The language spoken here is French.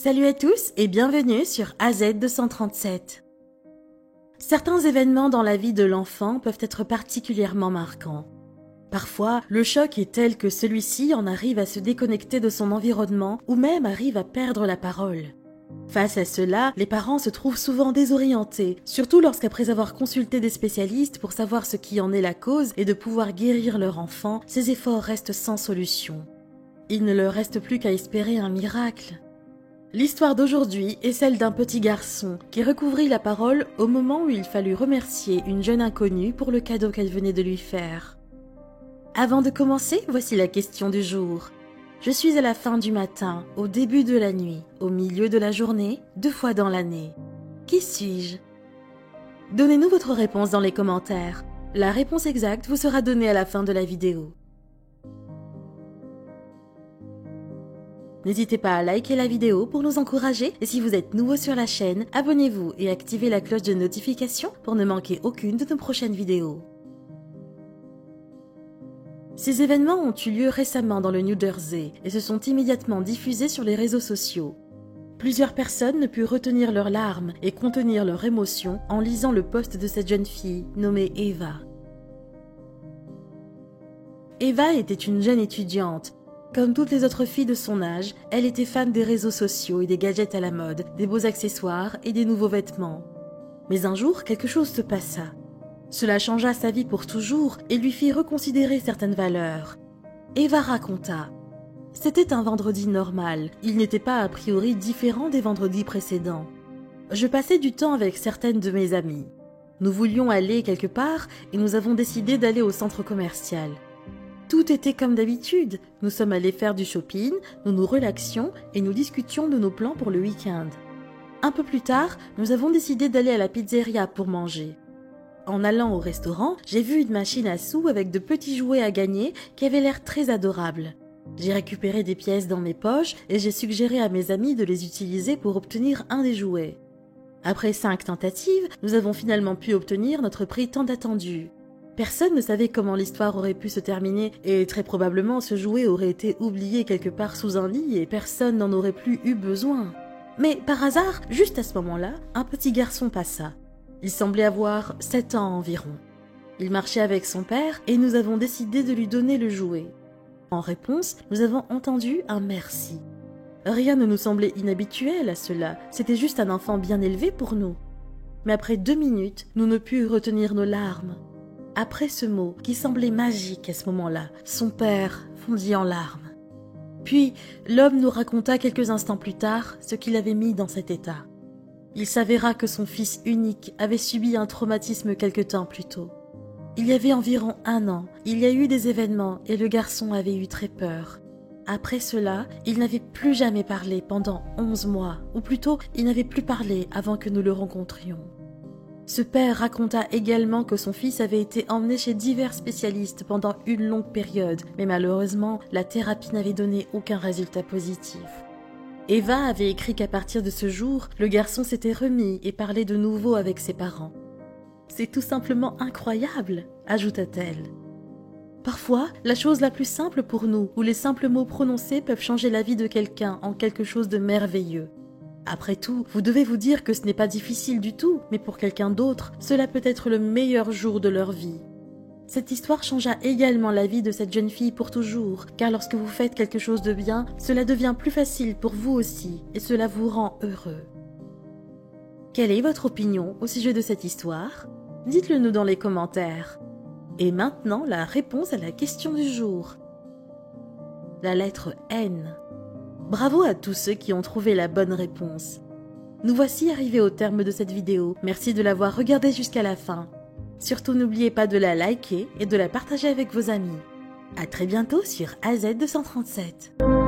Salut à tous et bienvenue sur AZ237. Certains événements dans la vie de l'enfant peuvent être particulièrement marquants. Parfois, le choc est tel que celui-ci en arrive à se déconnecter de son environnement ou même arrive à perdre la parole. Face à cela, les parents se trouvent souvent désorientés, surtout lorsqu'après avoir consulté des spécialistes pour savoir ce qui en est la cause et de pouvoir guérir leur enfant, ces efforts restent sans solution. Il ne leur reste plus qu'à espérer un miracle. L'histoire d'aujourd'hui est celle d'un petit garçon qui recouvrit la parole au moment où il fallut remercier une jeune inconnue pour le cadeau qu'elle venait de lui faire. Avant de commencer, voici la question du jour. Je suis à la fin du matin, au début de la nuit, au milieu de la journée, 2 fois dans l'année. Qui suis-je? Donnez-nous votre réponse dans les commentaires. La réponse exacte vous sera donnée à la fin de la vidéo. N'hésitez pas à liker la vidéo pour nous encourager et si vous êtes nouveau sur la chaîne, abonnez-vous et activez la cloche de notification pour ne manquer aucune de nos prochaines vidéos. Ces événements ont eu lieu récemment dans le New Jersey et se sont immédiatement diffusés sur les réseaux sociaux. Plusieurs personnes ne purent retenir leurs larmes et contenir leurs émotions en lisant le post de cette jeune fille nommée Eva. Eva était une jeune étudiante. Comme toutes les autres filles de son âge, elle était fan des réseaux sociaux et des gadgets à la mode, des beaux accessoires et des nouveaux vêtements. Mais un jour, quelque chose se passa. Cela changea sa vie pour toujours et lui fit reconsidérer certaines valeurs. Eva raconta. C'était un vendredi normal, il n'était pas a priori différent des vendredis précédents. Je passais du temps avec certaines de mes amies. Nous voulions aller quelque part et nous avons décidé d'aller au centre commercial. Tout était comme d'habitude. Nous sommes allés faire du shopping, nous nous relaxions et nous discutions de nos plans pour le week-end. Un peu plus tard, nous avons décidé d'aller à la pizzeria pour manger. En allant au restaurant, j'ai vu une machine à sous avec de petits jouets à gagner qui avaient l'air très adorables. J'ai récupéré des pièces dans mes poches et j'ai suggéré à mes amis de les utiliser pour obtenir un des jouets. Après 5 tentatives, nous avons finalement pu obtenir notre prix tant attendu. Personne ne savait comment l'histoire aurait pu se terminer et très probablement ce jouet aurait été oublié quelque part sous un lit et personne n'en aurait plus eu besoin. Mais par hasard, juste à ce moment-là, un petit garçon passa. Il semblait avoir 7 ans environ. Il marchait avec son père et nous avons décidé de lui donner le jouet. En réponse, nous avons entendu un merci. Rien ne nous semblait inhabituel à cela, c'était juste un enfant bien élevé pour nous. Mais après 2 minutes, nous ne pûmes retenir nos larmes. Après ce mot, qui semblait magique à ce moment-là, son père fondit en larmes. Puis, l'homme nous raconta quelques instants plus tard ce qu'il avait mis dans cet état. Il s'avéra que son fils unique avait subi un traumatisme quelque temps plus tôt. Il y avait environ 1 an, il y a eu des événements et le garçon avait eu très peur. Après cela, il n'avait plus jamais parlé pendant 11 mois, ou plutôt, il n'avait plus parlé avant que nous le rencontrions. Ce père raconta également que son fils avait été emmené chez divers spécialistes pendant une longue période, mais malheureusement, la thérapie n'avait donné aucun résultat positif. Eva avait écrit qu'à partir de ce jour, le garçon s'était remis et parlait de nouveau avec ses parents. « C'est tout simplement incroyable !» ajouta-t-elle. Parfois, la chose la plus simple pour nous, où les simples mots prononcés peuvent changer la vie de quelqu'un en quelque chose de merveilleux. Après tout, vous devez vous dire que ce n'est pas difficile du tout, mais pour quelqu'un d'autre, cela peut être le meilleur jour de leur vie. Cette histoire changea également la vie de cette jeune fille pour toujours, car lorsque vous faites quelque chose de bien, cela devient plus facile pour vous aussi, et cela vous rend heureux. Quelle est votre opinion au sujet de cette histoire? Dites-le nous dans les commentaires. Et maintenant, la réponse à la question du jour. La lettre N. Bravo à tous ceux qui ont trouvé la bonne réponse. Nous voici arrivés au terme de cette vidéo. Merci de l'avoir regardée jusqu'à la fin. Surtout n'oubliez pas de la liker et de la partager avec vos amis. À très bientôt sur AZ237.